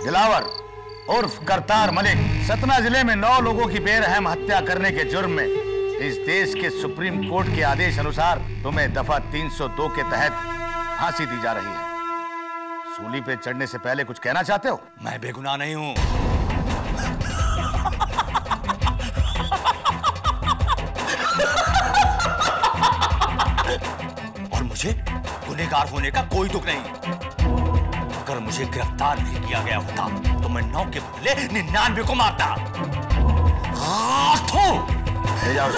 दिलावर उर्फ करतार मलिक सतना जिले में 9 लोगों की बेरहम हत्या करने के जुर्म में इस देश के सुप्रीम कोर्ट के आदेश अनुसार तुम्हें दफा 302 के तहत फांसी दी जा रही है। सूली पे चढ़ने से पहले कुछ कहना चाहते हो? मैं बेगुनाह नहीं हूं। और मुझे गुनहगार होने का कोई दुख नहीं। अगर मुझे गिरफ्तार नहीं किया गया होता तो मैं 9 के बदले 99 को मारता। ले जाओ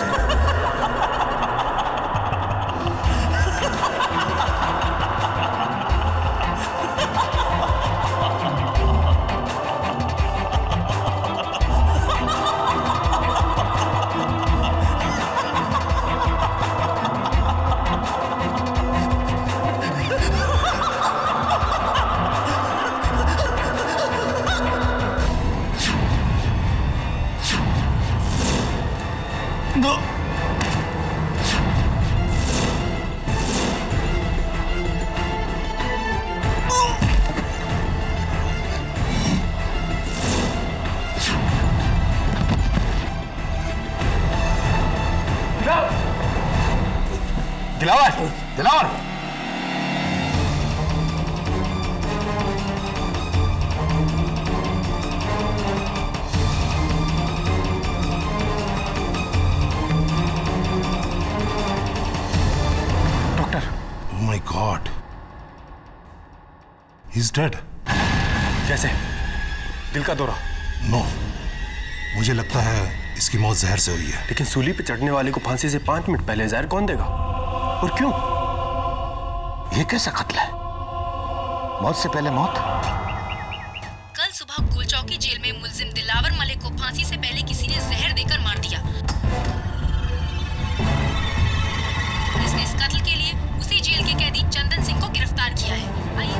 Dilawar doctor. Oh my God, he's dead. कैसे? दिल का दौरा? No, मुझे लगता है इसकी मौत जहर से हुई है। लेकिन सूली पे चढ़ने वाले को फांसी से 5 मिनट पहले जहर कौन देगा? और क्यों? ये कैसा कत्ल है? मौत से पहले मौत? कल सुबह गोलचौकी जेल में मुलजिम दिलावर मलिक को फांसी से पहले किसी ने जहर देकर मार दिया। पुलिस ने इस कत्ल के लिए उसी जेल के कैदी चंदन सिंह को गिरफ्तार किया है। आइए।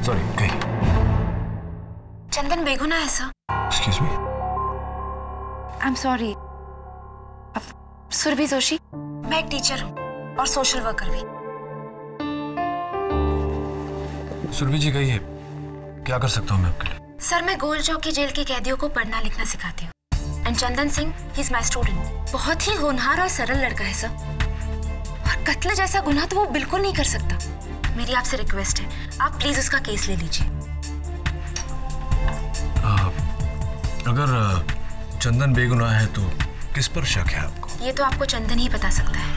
सॉरी, कहीं चंदन बेगुनाह है sir. Excuse me. I am sorry. Surabhi Joshi, मैं एक टीचर हूँ और सोशल वर्कर भी। सुरभि जी कहिए, क्या कर सकता हूँ मैं आपके लिए? सर, मैं गोलचौकी जेल के कैदियों को पढ़ना लिखना सिखाती हूँ। And Chandan Singh, he is my student. बहुत ही होनहार और सरल लड़का है सर, और कत्ल जैसा गुनाह तो वो बिल्कुल नहीं कर सकता। मेरी आपसे रिक्वेस्ट है, आप प्लीज उसका केस ले लीजिए। अगर चंदन बेगुनाह है तो किस पर शक है आपको? ये तो आपको चंदन ही बता सकता है।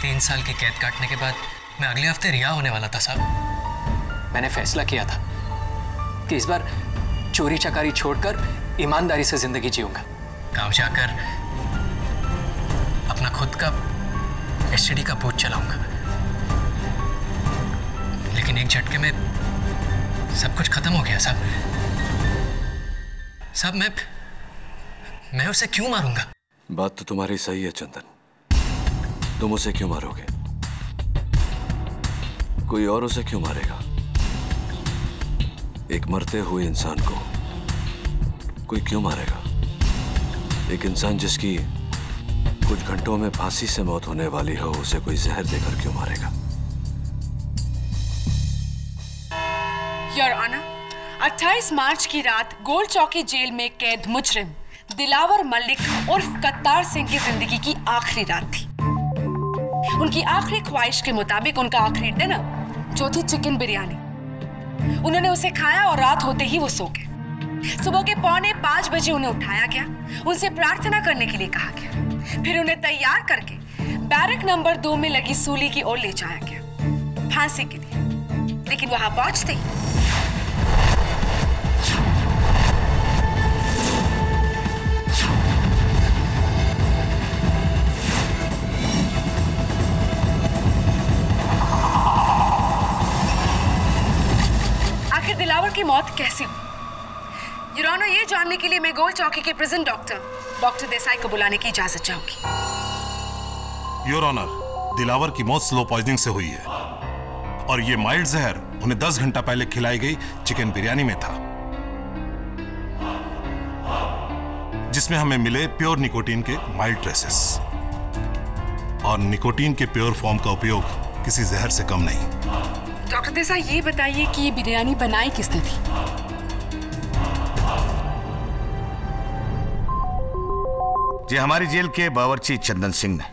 3 साल की कैद काटने के बाद मैं अगले हफ्ते रिहा होने वाला था साहब। मैंने फैसला किया था कि इस बार चोरी चकारी छोड़कर ईमानदारी से जिंदगी जीऊंगा। गांव जाकर अपना खुद का एसटीडी का बूथ चलाऊंगा। लेकिन एक झटके में सब कुछ खत्म हो गया साहब। साहब, मैं उसे क्यों मारूंगा? बात तो तुम्हारी सही है चंदन, तुम उसे क्यों मारोगे? कोई और उसे क्यों मारेगा? एक मरते हुए इंसान को कोई क्यों मारेगा? एक इंसान जिसकी कुछ घंटों में फांसी से मौत होने वाली हो, उसे कोई जहर देकर क्यों मारेगा? योर ऑनर, 28 मार्च की रात गोलचौकी जेल में कैद मुजरिम दिलावर मलिक उर्फ करतार सिंह की जिंदगी की आखिरी रात थी। उनकी आखिरी ख्वाहिश के मुताबिक उनका आखिरी डिनर जो थी चिकन बिरयानी, उन्होंने उसे खाया और रात होते ही वो सो गए। सुबह के 4:45 बजे उन्हें उठाया गया, उनसे प्रार्थना करने के लिए कहा गया। फिर उन्हें तैयार करके बैरक नंबर 2 में लगी सूली की ओर ले जाया गया फांसी के लिए। लेकिन वहां पहुंचते ही दिलावर की मौत कैसे हुई? योर ऑनर, ये जानने के लिए मैं गोलचौकी के प्रिजन डॉक्टर देसाई को बुलाने की इजाजत चाहूंगी। योर ऑनर, दिलावर की मौत स्लो पॉइजनिंग से हुई है और ये माइल्ड जहर उन्हें 10 घंटा पहले खिलाई गई चिकन बिरयानी में था, जिसमें हमें मिले प्योर निकोटीन के माइल्ड ट्रेसेस। और निकोटीन के प्योर फॉर्म का उपयोग किसी जहर से कम नहीं। डॉक्टर देसाई, ये बताइए कि ये बिरयानी बनाई किसने थी? जी हमारी जेल के बावर्ची चंदन सिंह ने।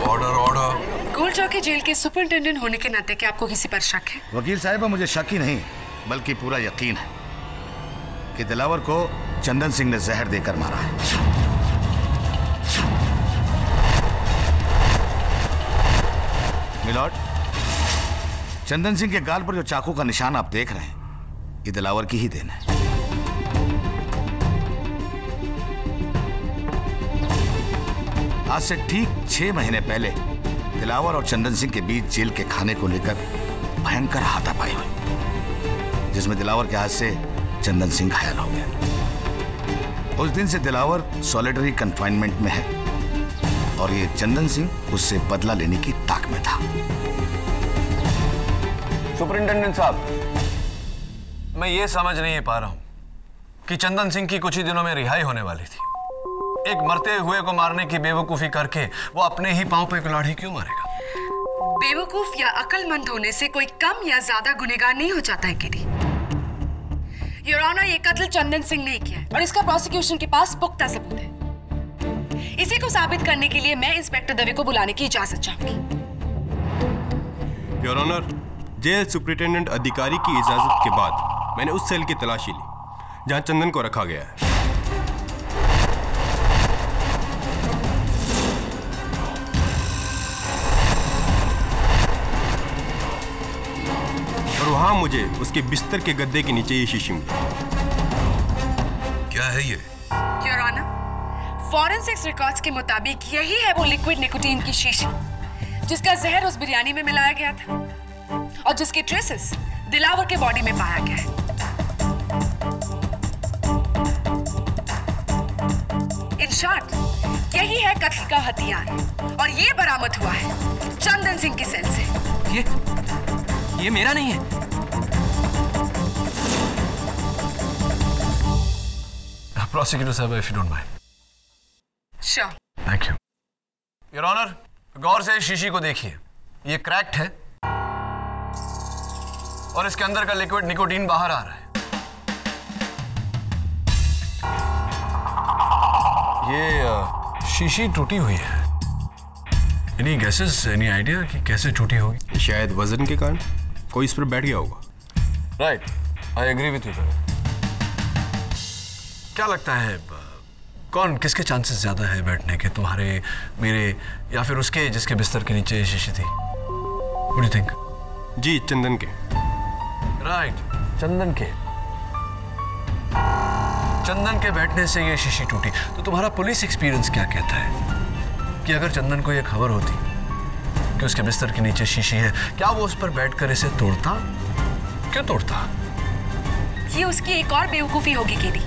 Order order. गोल चौकी जेल के सुपरिंटेंडेंट होने के नाते क्या आपको किसी पर शक है? वकील साहिबा, मुझे शक ही नहीं बल्कि पूरा यकीन है कि दिलावर को चंदन सिंह ने जहर देकर मारा है। मिलॉर्ड, चंदन सिंह के गाल पर जो चाकू का निशान आप देख रहे हैं, ये दिलावर की ही देन है। आज से ठीक 6 महीने पहले दिलावर और चंदन सिंह के बीच जेल के खाने को लेकर भयंकर हाथापाई हुई, जिसमें दिलावर के हाथ से चंदन सिंह घायल हो गया। उस दिन से दिलावर सॉलिटरी कंफाइनमेंट में है और ये चंदन सिंह उससे बदला लेने की ताक में था। सुपरिंटेंडेंट साहब, मैं ये समझ नहीं पा रहा हूं कि चंदन सिंह की कुछ ही दिनों में रिहाई होने वाली थी। एक मरते हुए को मारने की बेवकूफी करके वो अपने ही पांव पे कुल्हाड़ी क्यों मारेगा? बेवकूफ या अक्लमंद होने से कोई कम या ज्यादा गुनहगार नहीं हो जाता है केडी। योर ऑनर, ये कत्ल चंदन सिंह ने किया है और इसका प्रोसिक्यूशन के पास पुख्ता सबूत है। इसी को साबित करने के लिए मैं इंस्पेक्टर दवे को बुलाने की इजाजत चाहूंगी। योर ऑनर, जेल सुपरिटेंडेंट अधिकारी की इजाजत के बाद मैंने उस सेल की तलाशी ली जहां चंदन को रखा गया है। और वहां मुझे उसके बिस्तर के गद्दे के नीचे ये शीशी मिली। क्या है ये? योर ऑनर, फॉरेंसिक्स रिकॉर्ड्स के मुताबिक यही है वो लिक्विड निकोटीन की शीशी जिसका जहर उस बिरयानी में मिलाया गया था और जिसके ट्रेसेस दिलावर के बॉडी में पाया गया है। इन शॉर्ट, यही है कत्ल का हथियार और ये बरामद हुआ है चंदन सिंह की सेल से। ये मेरा नहीं है। प्रोसिक्यूटर साहब, if you don't mind. Sure. Thank you. Your honour, गौर से इस शीशी को देखिए। ये क्रैक्ड है और इसके अंदर का लिक्विड निकोटीन बाहर आ रहा है। ये शीशी टूटी हुई है। एनी गेसेस, एनी आइडिया कि कैसे टूटी होगी? शायद वजन के कारण कोई इस पर बैठ गया होगा। Right, I agree with you. क्या लगता है कौन किसके चांसेस ज्यादा है बैठने के, तुम्हारे, मेरे या फिर उसके जिसके बिस्तर के नीचे शीशी थी? What do you think? जी, चंदन के। राइट, चंदन के। चंदन के बैठने से ये शीशी टूटी। तो तुम्हारा पुलिस एक्सपीरियंस क्या कहता है कि अगर चंदन को ये खबर होती कि उसके बिस्तर के नीचे शीशी है, क्या वो उस पर बैठकर इसे तोड़ता? क्यों तोड़ता? ये उसकी एक और बेवकूफी होगी केडी।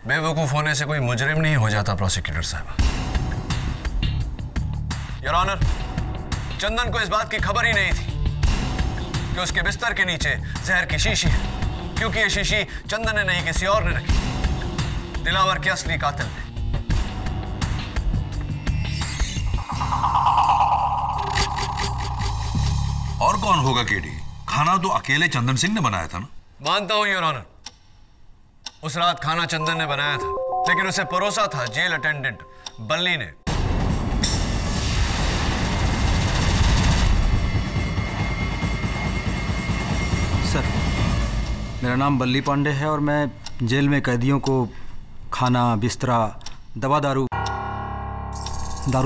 बेवकूफ होने से कोई मुजरिम नहीं हो जाता प्रोसिक्यूटर साहब। योर ऑनर, चंदन को इस बात की खबर ही नहीं थी कि उसके बिस्तर के नीचे जहर की शीशी है, क्योंकि ये शीशी चंदन ने नहीं किसी और ने रखी, दिलावर के असली कातिल ने। और कौन होगा केडी? खाना तो अकेले चंदन सिंह ने बनाया था ना? मानता हूं योर ऑनर, उस रात खाना चंदन ने बनाया था, लेकिन उसे परोसा था जेल अटेंडेंट बल्ली ने। सर, मेरा नाम बल्ली पांडे है और मैं जेल में कैदियों को खाना, बिस्तरा, दवा, दारू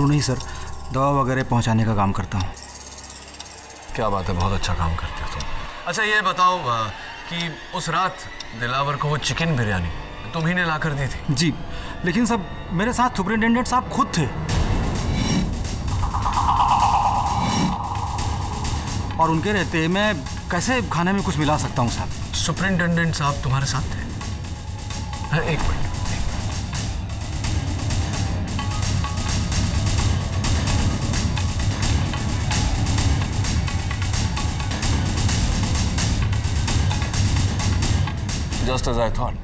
नहीं सर, दवा वगैरह पहुंचाने का काम करता हूं। क्या बात है, बहुत अच्छा काम करते हो तुम। अच्छा ये बताओ कि उस रात दिलावर को वो चिकन बिरयानी तुम्ही ने लाकर दी थी? जी, लेकिन सब मेरे साथ सुपरिंटेंडेंट साहब खुद थे और उनके रहते मैं कैसे खाने में कुछ मिला सकता हूं साहब? सुपरिंटेंडेंट साहब तुम्हारे साथ थे? एक minute. Just as I thought.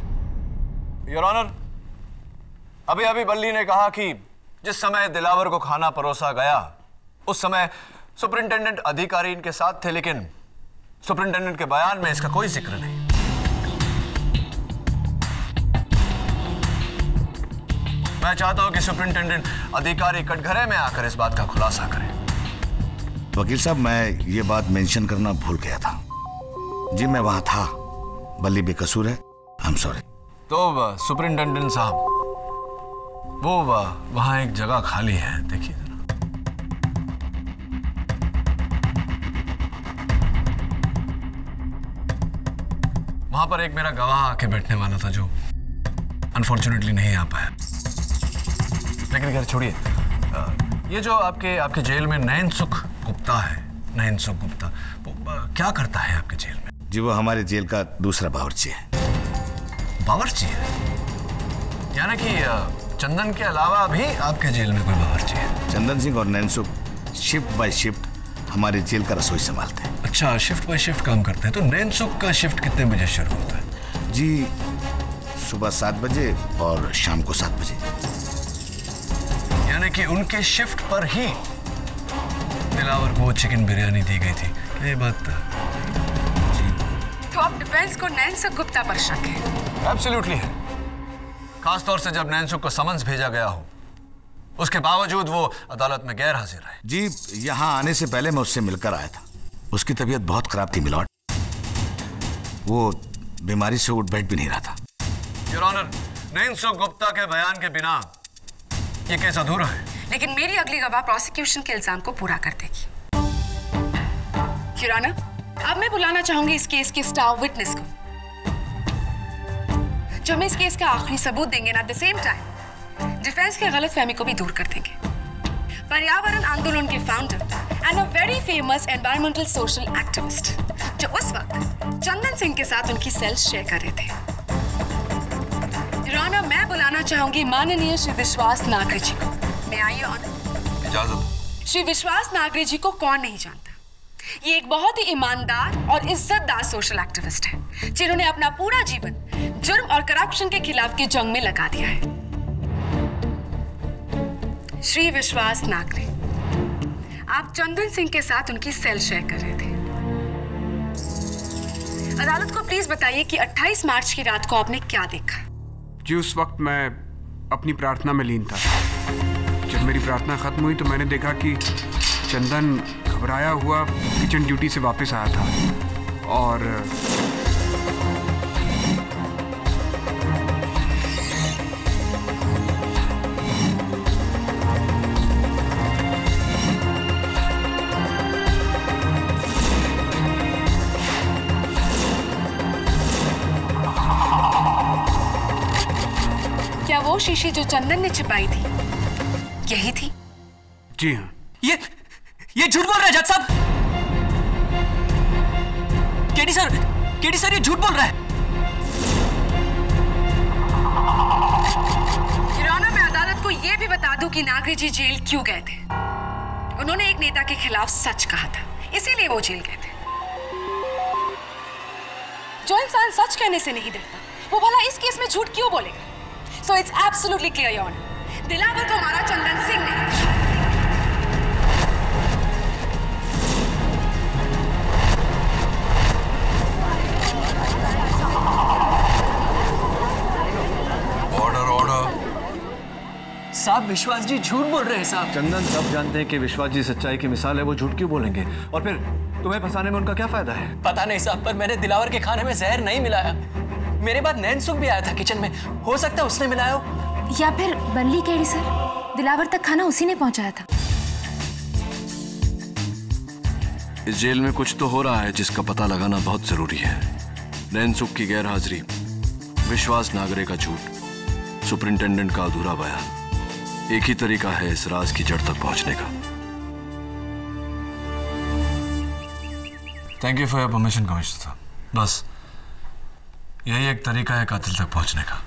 Your Honor, अभी अभी बल्ली ने कहा कि जिस समय दिलावर को खाना परोसा गया उस समय सुपरिंटेंडेंट अधिकारी इनके साथ थे, लेकिन सुपरिंटेंडेंट के बयान में इसका कोई जिक्र नहीं। मैं चाहता हूं कि सुपरिंटेंडेंट अधिकारी कटघरे में आकर इस बात का खुलासा करें। वकील साहब, मैं ये बात मेंशन करना भूल गया था। जी मैं वहां था, बल्ली बेकसूर है, आई एम सॉरी। तो सुपरिंटेंडेंट साहब, वो वहां एक जगह खाली है, देखिए जरा। वहां पर एक मेरा गवाह आके बैठने वाला था जो अनफॉर्चुनेटली नहीं आ पाया। लेकिन खैर छोड़िए, ये जो आपके जेल में नैन सुख गुप्ता है, नैन सुख गुप्ता, वो क्या करता है आपके जेल में? जी वो हमारे जेल का दूसरा बावर्ची है। बावर्ची है? यानी कि चंदन के अलावा भी आपके जेल में कोई बावर्ची है? चंदन सिंह और नैन सुख शिफ्ट बाय शिफ्ट हमारे जेल का रसोई संभालते हैं। अच्छा, शिफ्ट बाय शिफ्ट काम करते हैं। तो नैन सुख का शिफ्ट कितने बजे शुरू होता है? जी सुबह 7 बजे और शाम को 7 बजे। यानी कि उनके शिफ्ट पर ही दिलावर को चिकन बिरयानी दी गई थी। ये बात तो आप डिफेंस को नैन सुख गुप्ता पर शक है? एब्सोल्युटली है, खासतौर से जब नैन सुख को समन्स भेजा गया हो, उसके बावजूद वो अदालत में गैर हाजिर रहे। जी यहाँ आने से पहले मैं उससे मिलकर आया था। उसकी तबीयत बहुत खराब थी मिलॉर्ड, वो बीमारी से उठ बैठ भी नहीं रहा था। योर ऑनर, नैन सुख गुप्ता के बयान के बिना ये केस अधूरा है। लेकिन मेरी अगली गवाह प्रोसिक्यूशन के इल्जाम को पूरा कर देगी। योर ऑनर, अब मैं बुलाना चाहूंगी इस केस के स्टार विटनेस को, जो हमें इस केस का आखिरी सबूत देंगे, at the same time defence के गलतफहमी को भी दूर कर देंगे। पर्यावरण आंदोलन के founder and a very famous environmental social activist, जो उस वक्त चंदन सिंह के साथ उनकी सेल्स शेयर कर रहे थे। योर ऑनर, मैं बुलाना चाहूंगी माननीय श्री विश्वास नागरे जी को। मैं आई ऑनर। इजाजत। श्री विश्वास नागरे जी को कौन नहीं जानता? ये एक बहुत ही ईमानदार और इज्जतदार सोशल एक्टिविस्ट है, जिन्होंने अपना पूरा जीवन जुर्म और करप्शन के खिलाफ की जंग में लगा दिया है। श्री विश्वास नागरे, आप चंदन सिंह के साथ उनकी सेल शेयर कर रहे थे। अदालत को प्लीज बताइए कि 28 मार्च की रात को आपने क्या देखा? जी उस वक्त मैं अपनी प्रार्थना में लीन था। जब मेरी प्रार्थना खत्म हुई तो मैंने देखा कि चंदन घबराया हुआ किचन ड्यूटी से वापस आया था और क्या वो शीशी जो चंदन ने छिपाई थी यही थी? जी हाँ। ये झूठ बोल रहा है जज साहब। केडी सर ये झूठ बोल रहा है। योर ऑनर, मैं अदालत को यह भी बता दूं कि नागरे जी जेल क्यों गए थे। उन्होंने एक नेता के खिलाफ सच कहा था, इसीलिए वो जेल गए थे। जो इंसान सच कहने से नहीं डरता, वो भला इस केस में झूठ क्यों बोलेगा? So it's absolutely clear your honour, Dilawar तो हमारा चंदन सिंह नहीं। साहब, विश्वास जी झूठ बोल रहे हैं साहब। चंदन सब जानते हैं कि विश्वास जी सच्चाई की मिसाल है, वो झूठ क्यों बोलेंगे? और फिर तुम्हें फंसाने में उनका क्या फायदा है? पता नहीं साहब, पर मैंने दिलावर के खाने में जहर नहीं मिलाया। मेरे बाद नैन सुख भी आया था किचन में, हो सकता है उसने मिलाया हो। या फिर बल्ली केडी सर, दिलावर तक खाना उसी ने पहुंचाया था। इस जेल में कुछ तो हो रहा है जिसका पता लगाना बहुत जरूरी है। नैन सुख की गैर हाजिरी, विश्वास नागरे का झूठ, सुपरिंटेंडेंट का अधूरा बयान, एक ही तरीका है इस राज की जड़ तक पहुंचने का। Thank you for your permission commissioner साहब। बस यही एक तरीका है कातिल तक पहुंचने का।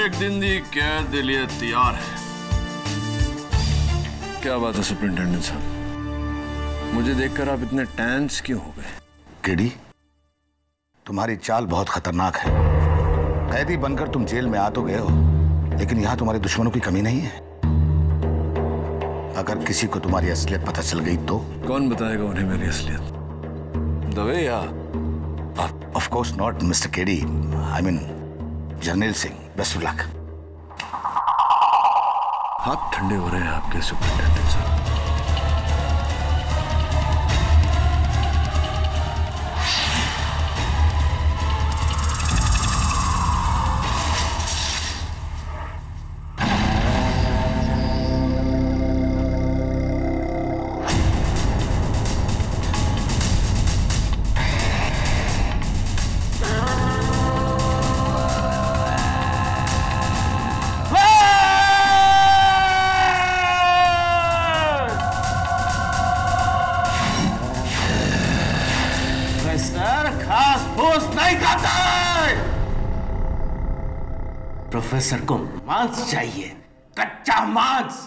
एक दिन दी कैद के लिए तैयार है। क्या बात है सुपरिंटेंडेंट साहब, मुझे देखकर आप इतने टेंस क्यों हो गए? केडी, तुम्हारी चाल बहुत खतरनाक है। कैदी बनकर तुम जेल में आ तो गए हो, लेकिन यहां तुम्हारे दुश्मनों की कमी नहीं है। अगर किसी को तुम्हारी असलियत पता चल गई तो? कौन बताएगा उन्हें मेरी असलियत? दवे या? Of course not mister KD, I mean Jarnail Singh. Best of luck. हाथ ठंडे हो रहे हैं आपके सुपरिंटेंडेंट साहब। प्रोफेसर को मांस चाहिए, कच्चा मांस।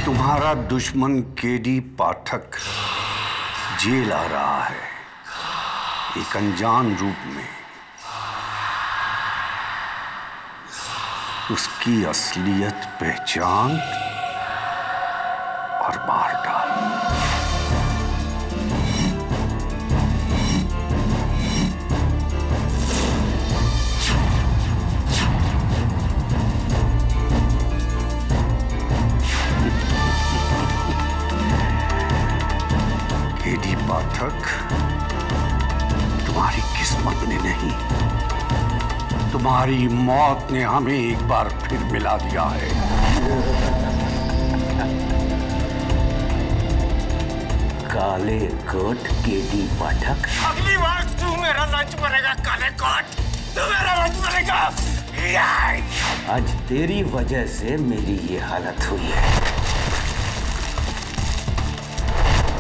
तुम्हारा दुश्मन केडी पाठक जेल आ रहा है, एक अनजान रूप में। उसकी असलियत पहचान और मार डाल। केडी पाठक, तुम्हारी किस्मत ने नहीं, तुम्हारी मौत ने हमें एक बार फिर मिला दिया है। काले कोट केडी पाठक, अगली बार तू मेरा लंच मरेगा। काले कोट, तू मेरा लंच मरेगा। आज तेरी वजह से मेरी ये हालत हुई है।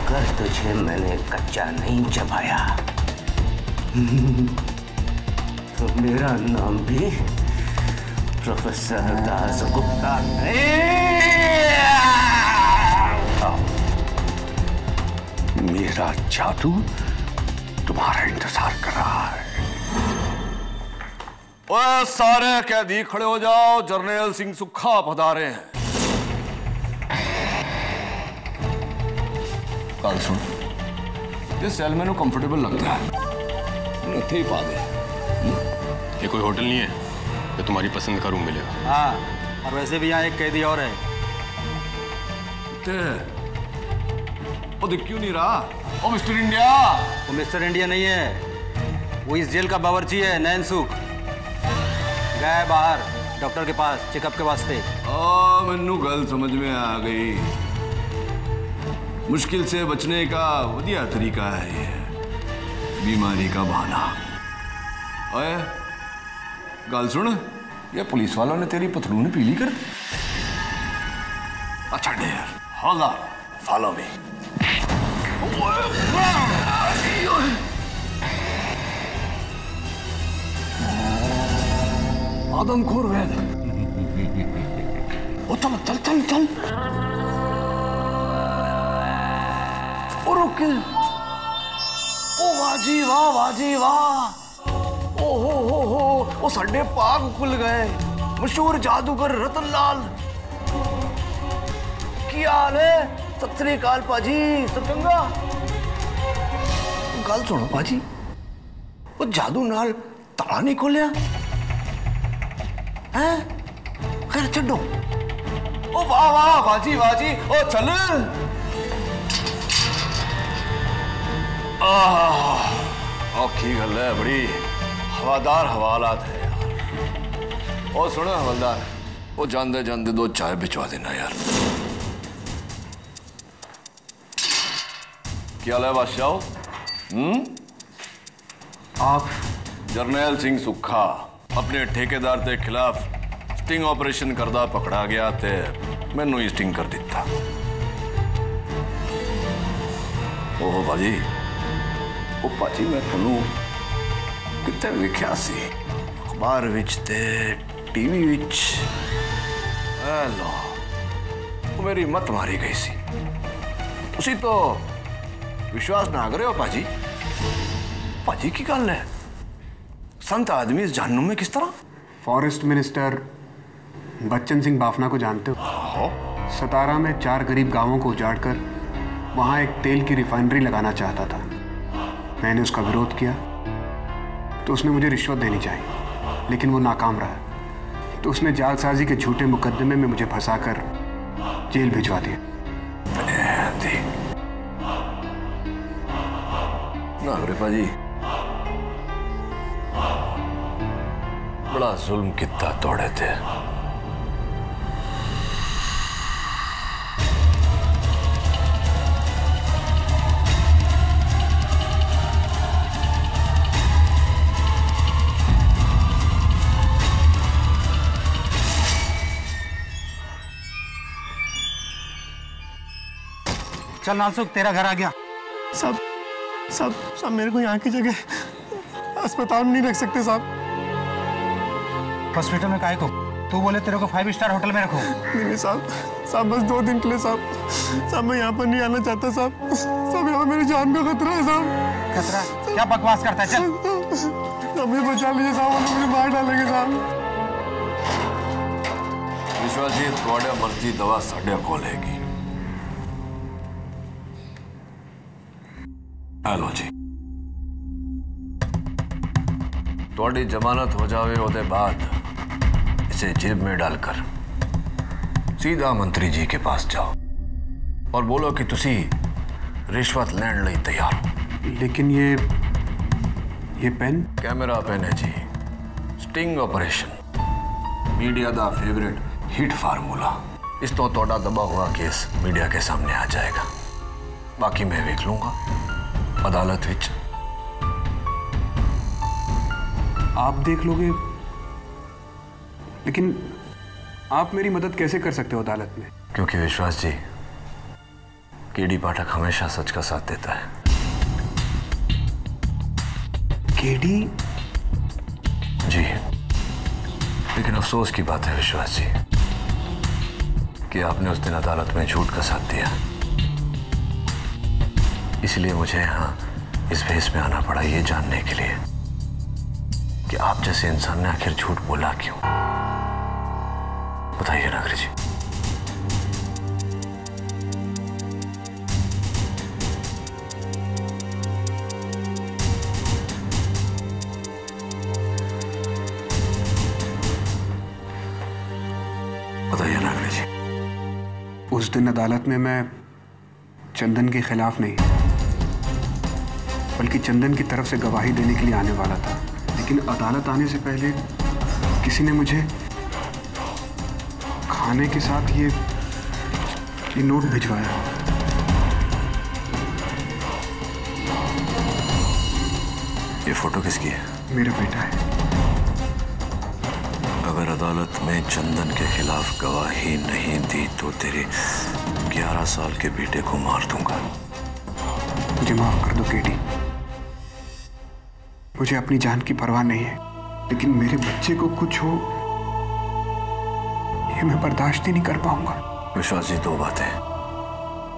अगर तुझे मैंने कच्चा नहीं चबाया तो मेरा नाम भी प्रोफेसर दास गुप्ता नहीं। मेरा जादू तुम्हारा इंतजार कर रहा है। ओए सारे कैदी खड़े हो जाओ, जर्नैल सिंह सुक्खा पधारे हैं। कल सुन, ये सेल मेनू कंफर्टेबल लगता है, नथे ही पा दे। ये कोई होटल नहीं है तो तुम्हारी पसंद का रूम मिलेगा। हाँ, और वैसे भी यहाँ एक कैदी और है। वो दिख क्यों नहीं रहा? ओ मिस्टर इंडिया। वो मिस्टर इंडिया नहीं है, वो इस जेल का बावर्ची है, नैन सुख। गया है बाहर डॉक्टर के पास चेकअप के वास्ते। मैनू गल समझ में आ गई। मुश्किल से बचने का वधिया तरीका है ये, बीमारी का बहाना। ओए गल सुन, ये पुलिस वालों ने तेरी पथलून पीली कर। अच्छा dare, hold on, follow me. आदमखोर वैद, ओ चल चल चल चल। ओ रुक, ओ वाजी वाह, वाजी वाह। ओ हो, ओ साडे पाग खुल गए। मशहूर जादूगर रतन लाल, क्या हाल है? सत श्री अकाल पाजी, सब चंगा? गल सुनो पाजी, वो जादू नाल ताला नहीं खोलिया है? खैर छो। ओ वाह वाह, वाजी वाजी, ओ चल। औखी गल है, बड़ी हवादार हवालात है यार। और सुनो हवलदार, वो जानते जानते 2 चाय भिजवा देना यार। क्या हाल है बादशाह? आप जरनैल सिंह सुखा अपने ठेकेदार के खिलाफ स्टिंग ऑपरेशन करदा पकड़ा गया ते मैनू ही स्टिंग कर दिता। ओह भाजी, ओ भाजी मैं तुहानू कित्थे वेख्या सी, अखबार विच ते टीवी विच। लो, वो मेरी मत मारी गई सी। तुसी तो विश्वास ना करो भाजी। भाजी की गल है, संत आदमी इस जहन्नुम में किस तरह? फॉरेस्ट मिनिस्टर बच्चन सिंह बाफना को जानते हो? सतारा में 4 गरीब गांवों को उजाड़कर वहां एक तेल की रिफाइनरी लगाना चाहता था। मैंने उसका विरोध किया तो उसने मुझे रिश्वत देनी चाहिए, लेकिन वो नाकाम रहा। तो उसने जालसाजी के झूठे मुकदमे में मुझे फंसाकर जेल भिजवा दिया। नागरिका जी, बड़ा जुल्म कितना तोड़े थे। चल नासुक, तेरा घर आ गया। साहब साहब साहब, मेरे को यहाँ की जगह अस्पताल में नहीं रख सकते साहब। हॉस्पिटल में काहे को? तू बोले तेरे को 5 स्टार होटल में रखो। नहीं साहब, साहब बस 2 दिन के लिए साहब। साहब मैं यहाँ पर नहीं आना चाहता साहब। साहब यहाँ मेरी जान का खतरा है साहब। खतरा? क्या बकवास करता है? चल मुझे बचा लीजिए साहब, वो मुझे मार डालेंगे साहब। विश्वास जी, थोड़ा मर्जी दवा साढ़े कोल हैगी। हेलो जी, थोड़ी जमानत हो जावे ओदे बाद इसे जेब में डालकर सीधा मंत्री जी के पास जाओ और बोलो कि तुसी रिश्वत लैंड लई तैयार हो। लेकिन ये पेन? कैमरा पेन है जी। स्टिंग ऑपरेशन मीडिया दा फेवरेट हिट फार्मूला। इस तो थोड़ा दबा हुआ केस मीडिया के सामने आ जाएगा, बाकी मैं देख लूंगा अदालत विच। आप देख लोगे, लेकिन आप मेरी मदद कैसे कर सकते हो अदालत में? क्योंकि विश्वास जी, केडी पाठक हमेशा सच का साथ देता है। केडी? जी, लेकिन अफसोस की बात है विश्वास जी कि आपने उस दिन अदालत में झूठ का साथ दिया। इसलिए मुझे यहाँ इस भेस में आना पड़ा, ये जानने के लिए कि आप जैसे इंसान ने आखिर झूठ बोला क्यों। बताइए नागरी जी। बताइए नागरी जी। उस दिन अदालत में मैं चंदन के खिलाफ नहीं, बल्कि चंदन की तरफ से गवाही देने के लिए आने वाला था। लेकिन अदालत आने से पहले किसी ने मुझे खाने के साथ ये नोट भिजवाया। ये फोटो किसकी है? मेरा बेटा है। अगर अदालत में चंदन के खिलाफ गवाही नहीं दी तो तेरे 11 साल के बेटे को मार दूंगा। मुझे माफ कर दो केडी, मुझे अपनी जान की परवाह नहीं है, लेकिन मेरे बच्चे को कुछ हो ये मैं बर्दाश्त ही नहीं कर पाऊंगा। विश्वास जी, 2 बातें।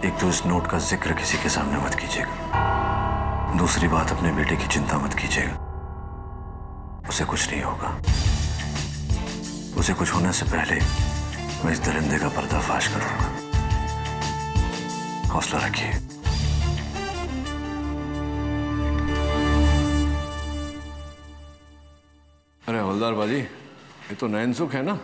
एक तो इस नोट का जिक्र किसी के सामने मत कीजिएगा। दूसरी बात, अपने बेटे की चिंता मत कीजिएगा, उसे कुछ नहीं होगा। उसे कुछ होने से पहले मैं इस दरिंदे का पर्दाफाश करूंगा। हौसला रखिए। अरे हवलदार बाजी, ये तो नैन सुख है ना?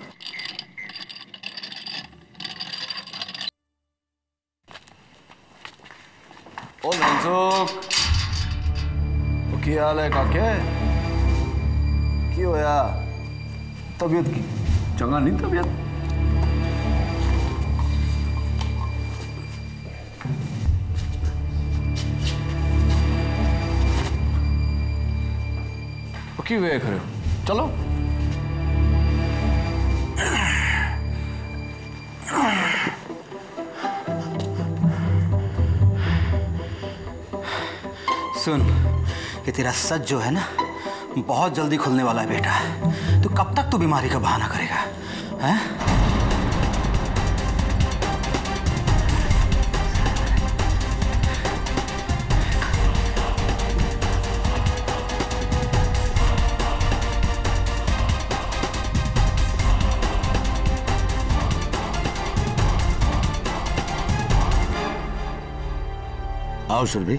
ओ नैन सुख, की हाल है काके? की होया? तबीयत की चंगा नहीं तबीयत? क्यों देख रहे हो? चलो। सुन, ये तेरा सच जो है ना बहुत जल्दी खुलने वाला है बेटा। तो कब तक तू बीमारी का बहाना करेगा? हैं? आओ सुरभि,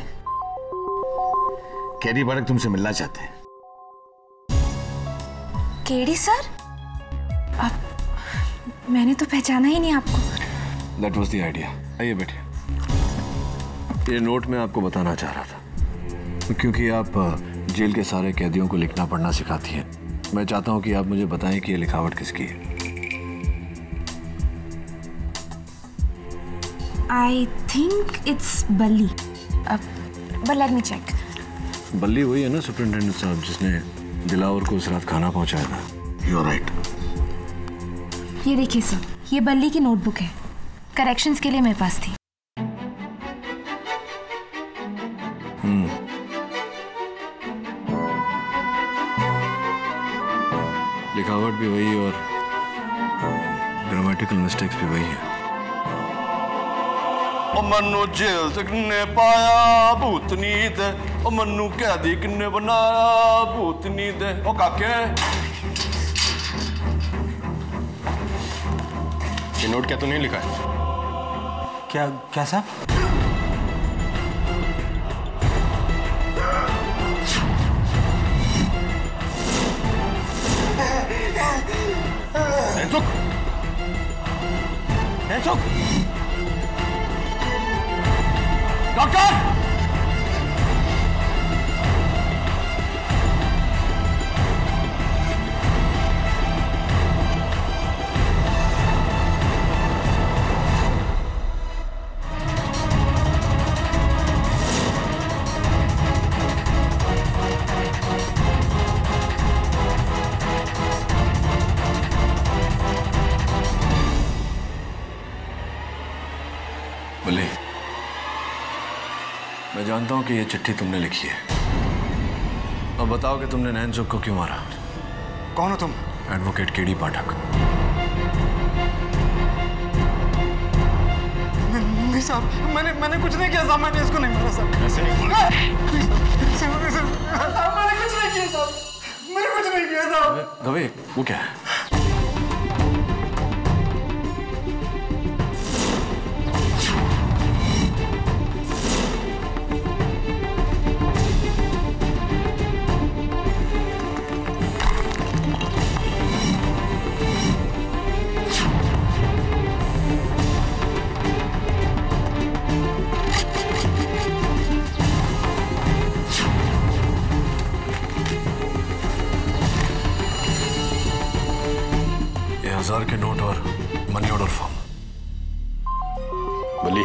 केडी बड़क तुमसे मिलना चाहते हैं। KD sir? आप, मैंने तो पहचाना ही नहीं आपको। That was the idea। आइए बैठिए। ये नोट मैं आपको बताना चाह रहा था, क्योंकि आप जेल के सारे कैदियों को लिखना पढ़ना सिखाती हैं। मैं चाहता हूं कि आप मुझे बताएं कि ये लिखावट किसकी है। I think it's बल्ली। But let me check। बल्ली वही है ना सुपरिंटेंडेंट साहब जिसने दिलावर को उस रात खाना पहुंचाया था? You're right। ये देखिए सर, ये बल्ली की नोटबुक है। करेक्शंस के लिए मेरे पास थी। लिखावट भी वही और ग्रामेटिकल मिस्टेक्स भी वही है। मनु जेल से किन्ने पाया भूतनी दे, मनु कैदी किन्ने बनाया भूतनी दे। ओ काके, ये नोट क्या तूने लिखा है? क्या साहब? डॉक्टर! बल्ली, मैं जानता हूं कि ये चिट्ठी तुमने लिखी है। अब बताओ कि तुमने नैन सुख को क्यों मारा? कौन हो तुम? एडवोकेट केडी पाठक। नहीं साहब, मैंने कुछ नहीं किया साहब। मैंने इसको नहीं मारा साहब। ऐसे नहीं। साहब मैंने कुछ नहीं किया साहब। मैंने कुछ नहीं किया साहब। गवे, वो क्या है? हजार के नोट और मनी ऑर्डर फॉर्म। बल्ली,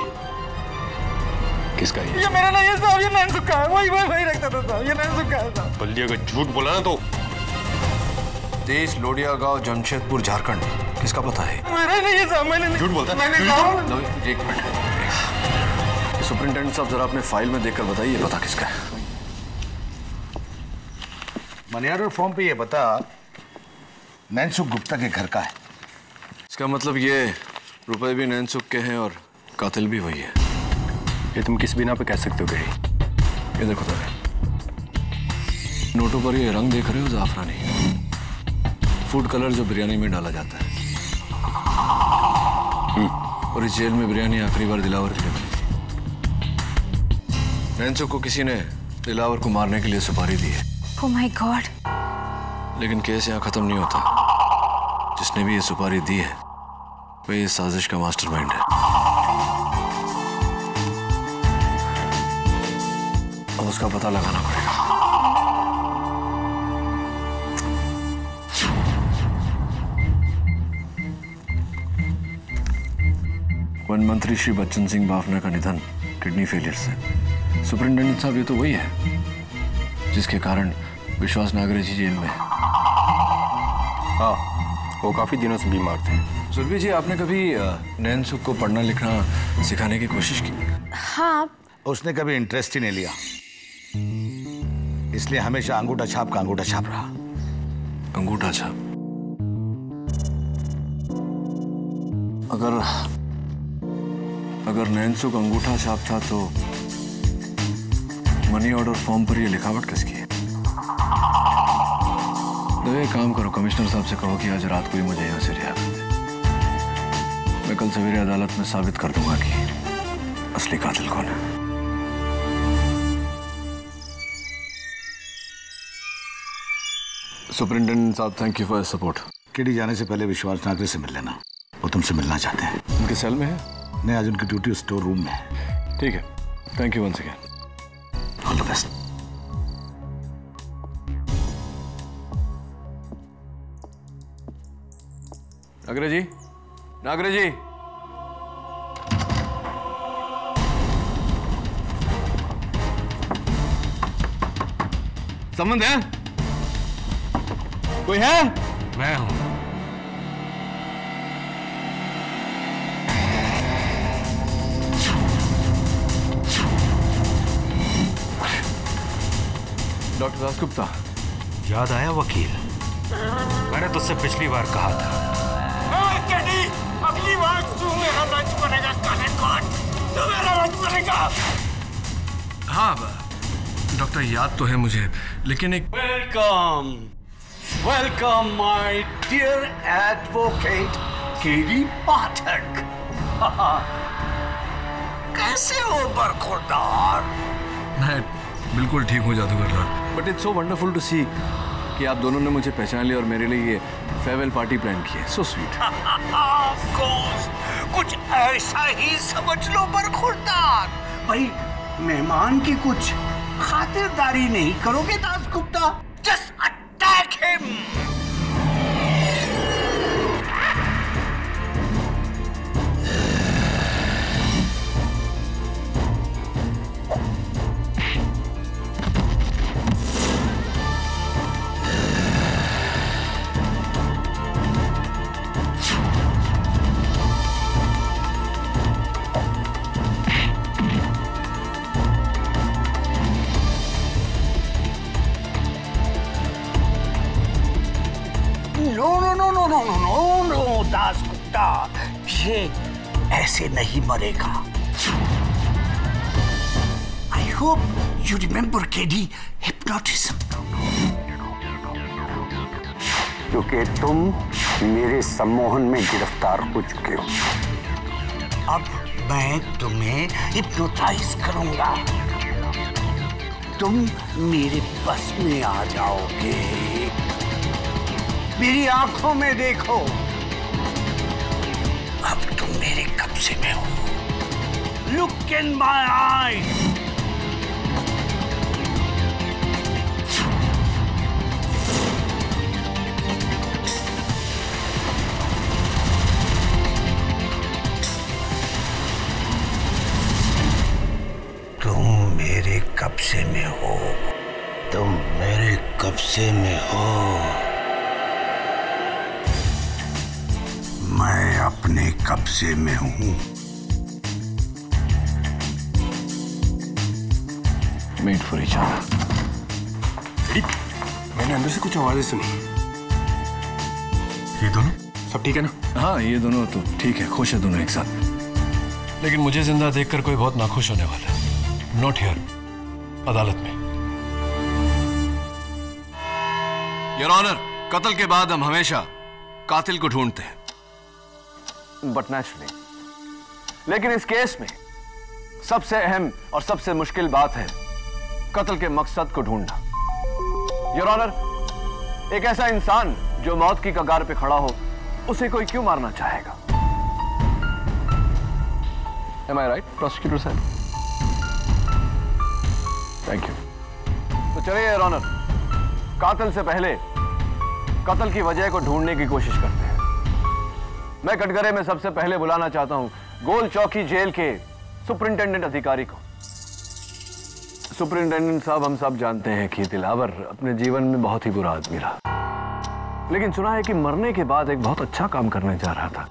किसका है? ये मेरा नहीं है साहब, ये नैन सुख का है। वही रखता था साहब, ये नैन सुख का है साहब। बल्ली अगर झूठ बोला ना तो 23 लोडिया गांव जमशेदपुर झारखंड। किसका पता है? मेरा नहीं है साहब। मैंने झूठ बोलता है? एक मिनट, सुपरिंटेंडेंट साहब जरा अपने फाइल में देखकर बताइए पता किसका है। मनी ऑर्डर फॉर्म पे ये पता नैनसुख गुप्ता के घर का है। इसका मतलब ये रुपए भी नैनसुख के हैं और कातिल भी वही है। ये तुम किस बिना पे कह सकते हो केडी? ये देखो तो नोटों पर ये रंग देख रहे हो, जाफरानी फूड कलर जो बिरयानी में डाला जाता है। और इस जेल में बिरयानी आखिरी बार दिलावर के लिए बनी थी। नैनसुख को किसी ने दिलावर को मारने के लिए सुपारी दी है। Oh my God. लेकिन केस यहाँ खत्म नहीं होता। जिसने भी ये सुपारी दी है वही इस साजिश का मास्टरमाइंड है। अब उसका पता लगाना पड़ेगा। वन मंत्री श्री बच्चन सिंह बाफना का निधन किडनी फेलियर से। सुपरिंटेंडेंट साहब, ये तो वही है जिसके कारण विश्वास नागरे जी जेल में। हाँ, वो काफी दिनों से बीमार थे। सुरभि जी, आपने कभी नैन सुख को पढ़ना लिखना सिखाने की कोशिश की? हाँ। उसने कभी इंटरेस्ट ही नहीं लिया, इसलिए हमेशा अंगूठा छाप का अंगूठा छाप रहा। अंगूठा छाप? अगर नैन सुख अंगूठा छाप था तो मनी ऑर्डर फॉर्म पर ये लिखावट किसकी है? तो एक काम करो, कमिश्नर साहब से कहो कि आज रात को ही मुझे यहाँ से रिहा कर दे। मैं कल सवेरे अदालत में साबित कर दूंगा कि असली कातिल कौन है। सुपरिंटेंडेंट साहब, thank you for your support. KD जाने से पहले विश्वास नागरे से मिल लेना, वो तुमसे मिलना चाहते हैं। उनके सेल में है? नहीं, आज उनकी ड्यूटी स्टोर रूम में है। ठीक है, thank you once again. All the best. Nagre ji, Nagare जी, संबंध है? कोई है? मैं हूं। डॉक्टर दासगुप्ता। याद आया वकील? मैंने तुझसे पिछली बार कहा था। अगली बार तू मेरा लंच बनेगा काले कोट, तू मेरा लंच बनेगा। हाँ डॉक्टर, याद तो है मुझे, लेकिन एक welcome welcome my dear advocate KD Pathak. कैसे हो बरखुरदार? मैं बिल्कुल ठीक हूँ जादूगर lord, but it's so wonderful to see कि आप दोनों ने मुझे पहचान लिया और मेरे लिए ये फेयरवेल पार्टी प्लान की है। So sweet. ऑफ कोर्स, कुछ ऐसा ही समझ लो बरखुरदार। भाई, मेहमान की कुछ खातिरदारी नहीं करोगे Dasgupta? Just attack him. No Dasgupta, ये ऐसे नहीं मरेगा। I hope you remember KD hypnotism. क्योंकि तुम मेरे सम्मोहन में गिरफ्तार हो चुके हो, अब मैं तुम्हें हिप्नोटाइज करूंगा। तुम मेरे बस में आ जाओगे। मेरी आंखों में देखो, अब तुम मेरे कब्जे में हो। Look in my eyes. तुम मेरे कब्जे में हो। तुम मेरे कब्जे में हो। मैं अपने कब्जे में हूं। Made for each other. मैंने अंदर से कुछ आवाजें सुनी। ये दोनों सब ठीक है ना? हाँ, ये दोनों तो ठीक है, खुश है दोनों एक साथ। लेकिन मुझे जिंदा देखकर कोई बहुत नाखुश होने वाला है। नॉट हियर, अदालत में। योर ऑनर, कत्ल के बाद हम हमेशा कातिल को ढूंढते हैं, बट नेचुरली। लेकिन इस केस में सबसे अहम और सबसे मुश्किल बात है कत्ल के मकसद को ढूंढना। योर ऑनर, एक ऐसा इंसान जो मौत की कगार पे खड़ा हो, उसे कोई क्यों मारना चाहेगा? Am I right, प्रोसिक्यूटर साहब? Thank you. तो चलिए योर ऑनर, कातिल से पहले कत्ल की वजह को ढूंढने की कोशिश करते हैं। मैं कटघरे में सबसे पहले बुलाना चाहता हूं गोल चौकी जेल के सुपरिंटेंडेंट अधिकारी को। सुपरिंटेंडेंट साहब, हम सब जानते हैं कि दिलावर अपने जीवन में बहुत ही बुरा आदमी रहा, लेकिन सुना है कि मरने के बाद एक बहुत अच्छा काम करने जा रहा था।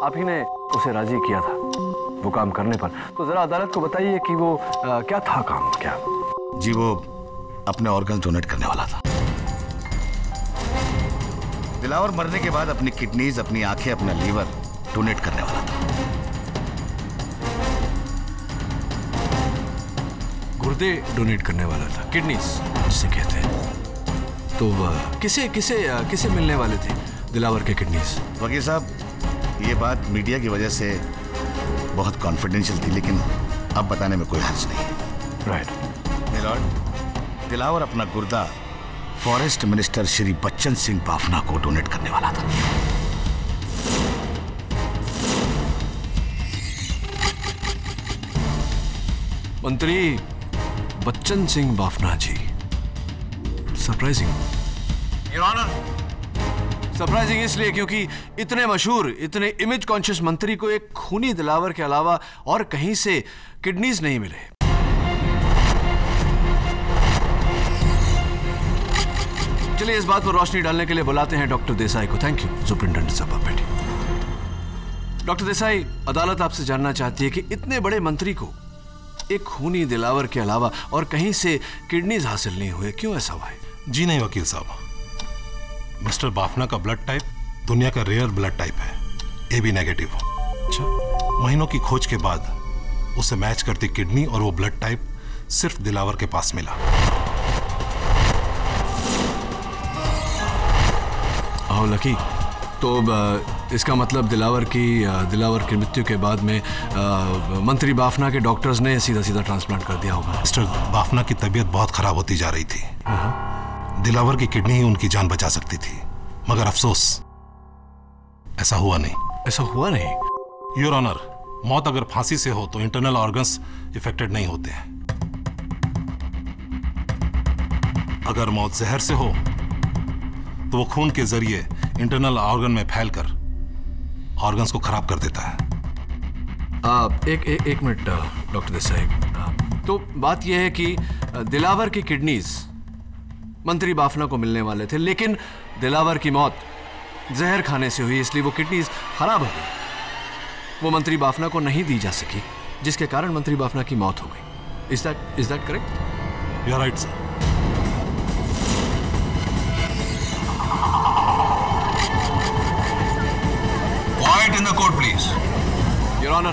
आप ही ने उसे राजी किया था वो काम करने पर, तो जरा अदालत को बताइए कि वो क्या था काम क्या? जी, वो अपने ऑर्गन डोनेट करने वाला था। दिलावर मरने के बाद अपनी किडनीज, अपनी आंखें, अपना लीवर डोनेट करने वाला था। गुर्दे डोनेट करने वाला था, किडनीज जिसे कहते हैं। तो किसे किसे किसे मिलने वाले थे दिलावर के किडनीज? वकील साहब, ये बात मीडिया की वजह से बहुत कॉन्फिडेंशियल थी, लेकिन अब बताने में कोई हर्ज नहीं। राइट मिलॉर्ड, दिलावर अपना गुर्दा फॉरेस्ट मिनिस्टर श्री बच्चन सिंह बाफना को डोनेट करने वाला था। मंत्री बच्चन सिंह बाफना जी, सरप्राइजिंग योर ऑनर। सरप्राइजिंग इसलिए क्योंकि इतने मशहूर, इतने इमेज कॉन्शियस मंत्री को एक खूनी दिलावर के अलावा और कहीं से किडनीज नहीं मिले। चलिए इस बात पर रोशनी डालने के लिए बुलाते हैं डॉक्टर देसाई को। थैंक यू सुपरिंटेंडेंट साहब, आप बैठिए। डॉक्टर देसाई, अदालत आपसे जानना चाहती है कि इतने बड़े मंत्री को एक खूनी दिलावर के अलावा और कहीं से किडनीज हासिल नहीं हुए, क्यों ऐसा हुआ है? जी नहीं वकील साहब, मिस्टर बाफना का ब्लड टाइप दुनिया का रेयर ब्लड टाइप है, AB नेगेटिव। अच्छा। महीनों की खोज के बाद उसे मैच करती किडनी और वो ब्लड टाइप सिर्फ दिलावर के पास मिला। आओ लकी, तो इसका मतलब दिलावर की मृत्यु के बाद में मंत्री बाफना के डॉक्टर्स ने सीधा सीधा ट्रांसप्लांट कर दिया होगा। मिस्टर बाफना की तबीयत बहुत खराब होती जा रही थी। दिलावर की किडनी ही उनकी जान बचा सकती थी, मगर अफसोस ऐसा हुआ नहीं। ऐसा हुआ नहीं? योर ऑनर, मौत अगर फांसी से हो तो इंटरनल ऑर्गन्स इफेक्टेड नहीं होते हैं। अगर मौत जहर से हो तो वो खून के जरिए इंटरनल ऑर्गन में फैलकर ऑर्गन्स को खराब कर देता है। एक मिनट डॉक्टर देसाई, तो बात यह है कि दिलावर की किडनीज मंत्री बाफना को मिलने वाले थे, लेकिन दिलावर की मौत जहर खाने से हुई, इसलिए वो किडनीज खराब हो गई। वो मंत्री बाफना को नहीं दी जा सकी, जिसके कारण मंत्री बाफना की मौत हो गई। Is that correct? You are right sir. Quiet in the court, please. Your Honor,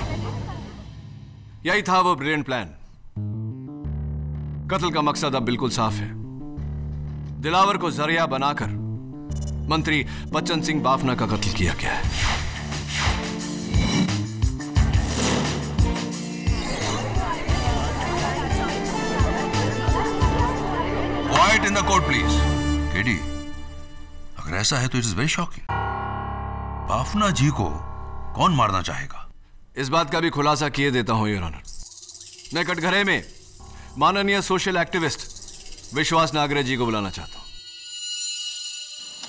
यही था वो ब्रिलियंट प्लान। कत्ल का मकसद अब बिल्कुल साफ है। दिलावर को जरिया बनाकर मंत्री बच्चन सिंह बाफना का कत्ल किया गया है। Quiet in the court, please. KD, अगर ऐसा है तो it is very shocking. Bafna ji को कौन मारना चाहेगा? इस बात का भी खुलासा किए देता हूं योर ऑनर। मैं कटघरे में माननीय सोशल एक्टिविस्ट विश्वास नागरे जी को बुलाना चाहता हूं।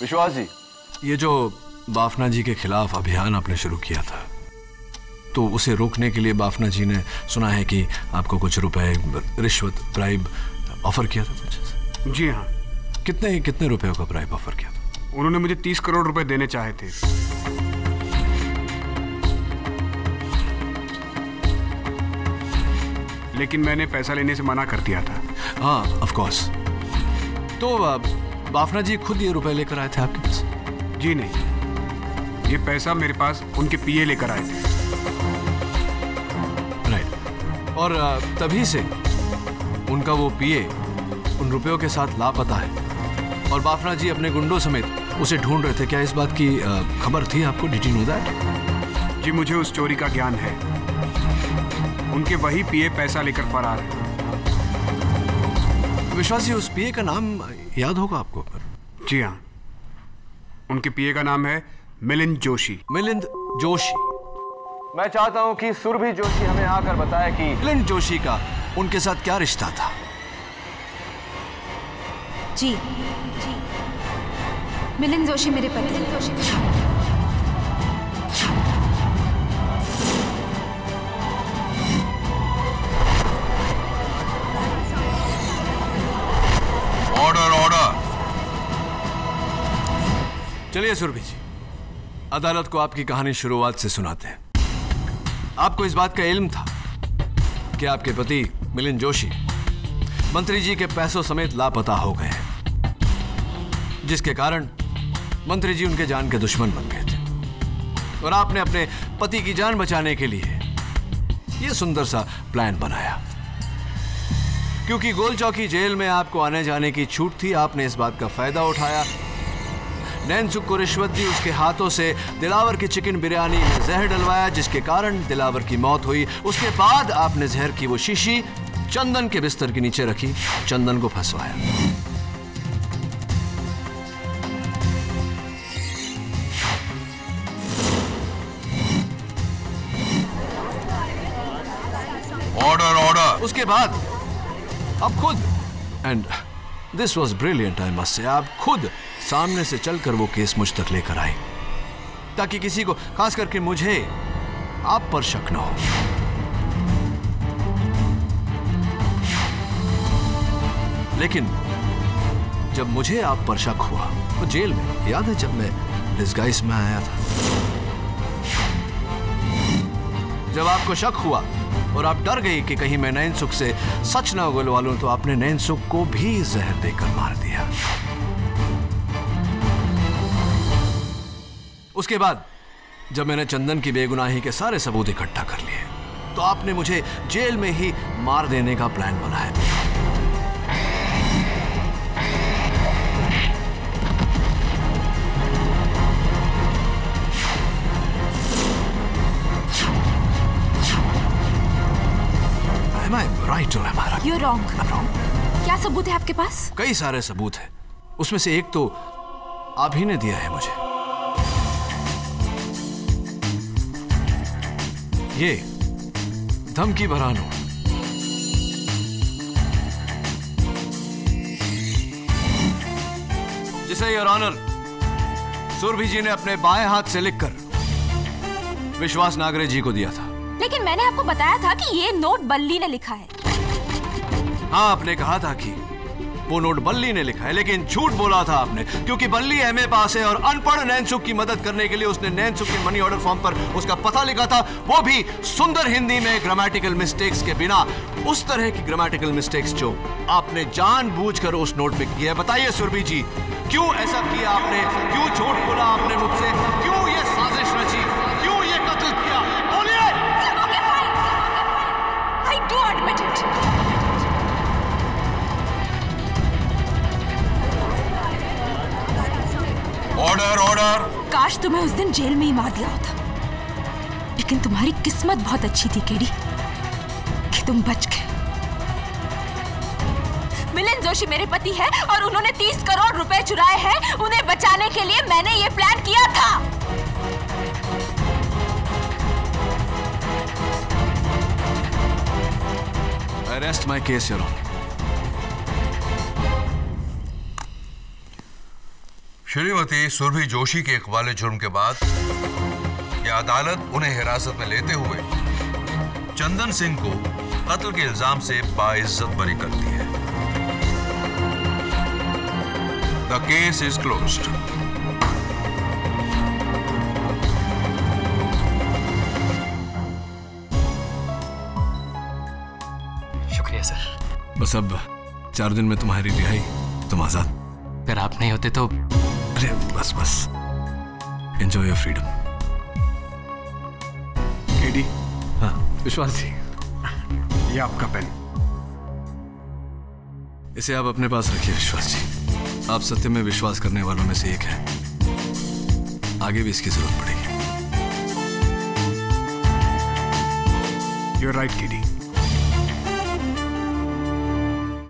विश्वास जी, ये जो बाफना जी के खिलाफ अभियान आपने शुरू किया था, तो उसे रोकने के लिए बाफना जी ने सुना है कि आपको कुछ रुपए, रिश्वत, ब्राइब ऑफर किया था कुछ? जी हाँ। कितने रुपयों का ब्राइब ऑफर किया था? उन्होंने मुझे 30 करोड़ रुपए देने चाहे थे। लेकिन मैंने पैसा लेने से मना कर दिया था। हाँ, ऑफ कोर्स। तो बाफना जी खुद ये रुपए लेकर आए थे आपके पास? जी नहीं, ये पैसा मेरे पास उनके पीए लेकर आए थे। राइट। और तभी से उनका वो पीए उन रुपयों के साथ लापता है और बाफना जी अपने गुंडों समेत उसे ढूंढ रहे थे। क्या इस बात की खबर थी आपको? Did you know that? जी, मुझे उस चोरी का ज्ञान है। उनके वही पीए पैसा लेकर फरार है। विश्वास जी, उस पीए का नाम याद होगा आपको? जी हाँ, उनके पीए का नाम है मिलिंद जोशी। मिलिंद जोशी। मैं चाहता हूं कि सुरभि जोशी हमें आकर बताए कि मिलिंद जोशी का उनके साथ क्या रिश्ता था। जी, मिलिंद जोशी मेरे पति। चलिए सुरभि जी, अदालत को आपकी कहानी शुरुआत से सुनाते हैं। आपको इस बात का इल्म था कि आपके पति मिलिंद जोशी मंत्री जी के पैसों समेत लापता हो गए हैं, जिसके कारण मंत्री जी उनके जान के दुश्मन बन गए थे और आपने अपने पति की जान बचाने के लिए यह सुंदर सा प्लान बनाया। क्योंकि गोल चौकी जेल में आपको आने जाने की छूट थी, आपने इस बात का फायदा उठाया। नैनसुख को रिश्वत दी, उसके हाथों से दिलावर की चिकन बिरयानी में जहर डलवाया, जिसके कारण दिलावर की मौत हुई। उसके बाद आपने जहर की वो शीशी चंदन के बिस्तर के नीचे रखी, चंदन को फंसवाया। Order order. उसके बाद आप खुद, and this was brilliant I must say, आप खुद सामने से चलकर वो केस मुझ तक लेकर आए, ताकि किसी को, खास करके मुझे, आप पर शक न हो। लेकिन जब मुझे आप पर शक हुआ तो जेल में, याद है जब मैं डिस्गाइज में आया था, जब आपको शक हुआ और आप डर गई कि कहीं मैं नैनसुख से सच ना उगलवा लूं, तो आपने नैनसुख को भी जहर देकर मार दिया। उसके बाद जब मैंने चंदन की बेगुनाही के सारे सबूत इकट्ठा कर लिए, तो आपने मुझे जेल में ही मार देने का प्लान बनाया। Am I right or am I wrong? You're wrong. I'm wrong. क्या सबूत है आपके पास? कई सारे सबूत हैं, उसमें से एक तो आप ही ने दिया है मुझे। ये धमकी भरा नोट, जिसे योर ऑनर सुरभि जी ने अपने बाएं हाथ से लिखकर विश्वास नागरे जी को दिया था। लेकिन मैंने आपको बताया था कि ये नोट बल्ली ने लिखा है। हाँ, आपने कहा था कि वो नोट बल्ली ने लिखा है, लेकिन झूठ बोला था आपने, क्योंकि बल्ली एमए पास है और अनपढ़ नैनसुख की मदद करने के लिए उसने नैनसुख के मनी ऑर्डर फॉर्म पर उसका पता लिखा था, वो भी सुंदर हिंदी में ग्रामेटिकल मिस्टेक्स के बिना, उस तरह की ग्रामेटिकल मिस्टेक्स जो आपने जानबूझकर उस नोट में की है। बताइए सुरभि जी, क्यों ऐसा किया आपने? क्यों झूठ बोला आपने मुझसे? क्यों ये साजिश रची? क्यों ये कत्ल किया? बोलिए। I do admit it. Order order. काश तुम्हें उस दिन जेल में ही मार दिया होता, लेकिन तुम्हारी किस्मत बहुत अच्छी थी केडी कि तुम बच गए। मिलिंद जोशी मेरे पति है और उन्होंने 30 करोड़ रुपए चुराए हैं। उन्हें बचाने के लिए मैंने ये प्लान किया था। Arrest my case, Your Honor. Shrimati Surabhi Joshi के इकबाल जुर्म के बाद यह अदालत उन्हें हिरासत में लेते हुए चंदन सिंह को कत्ल के इल्जाम से बाइज्जत बरी करती है। The case is closed. शुक्रिया सर। बस अब 4 दिन में तुम्हारी रिहाई, तुम आजाद। अगर आप नहीं होते तो। अरे बस बस, एंजॉय योर फ्रीडम। केडी। हाँ विश्वास जी, ये आपका पेन। इसे आप अपने पास रखिए विश्वास जी, आप सत्य में विश्वास करने वालों में से एक हैं। आगे भी इसकी जरूरत पड़ेगी। You're right, KD.